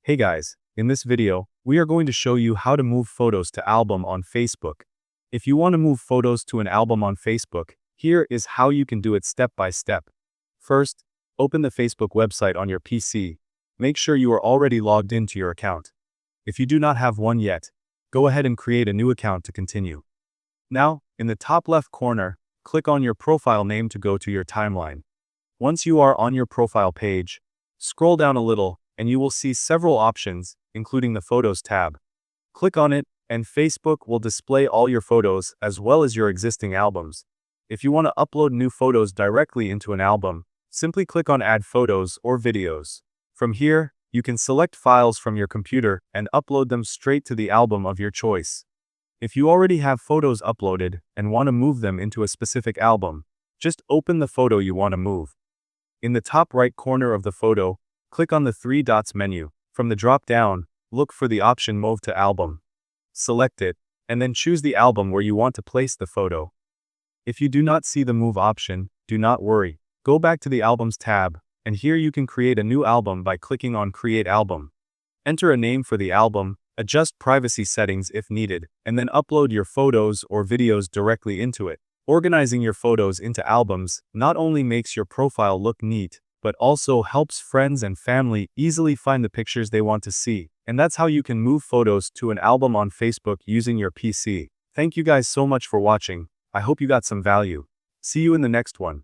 Hey guys, in this video, we are going to show you how to move photos to album on Facebook. If you want to move photos to an album on Facebook, here is how you can do it step by step. First, open the Facebook website on your PC. Make sure you are already logged into your account. If you do not have one yet, go ahead and create a new account to continue. Now, in the top left corner, click on your profile name to go to your timeline. Once you are on your profile page, scroll down a little and you will see several options, including the Photos tab. Click on it, and Facebook will display all your photos as well as your existing albums. If you want to upload new photos directly into an album, simply click on Add Photos or Videos. From here, you can select files from your computer and upload them straight to the album of your choice. If you already have photos uploaded and want to move them into a specific album, just open the photo you want to move. In the top right corner of the photo, click on the three dots menu. From the drop-down, look for the option Move to Album. Select it, and then choose the album where you want to place the photo. If you do not see the Move option, do not worry. Go back to the Albums tab, and here you can create a new album by clicking on Create Album. Enter a name for the album, adjust privacy settings if needed, and then upload your photos or videos directly into it. Organizing your photos into albums not only makes your profile look neat, but also helps friends and family easily find the pictures they want to see. And that's how you can move photos to an album on Facebook using your PC. Thank you guys so much for watching. I hope you got some value. See you in the next one.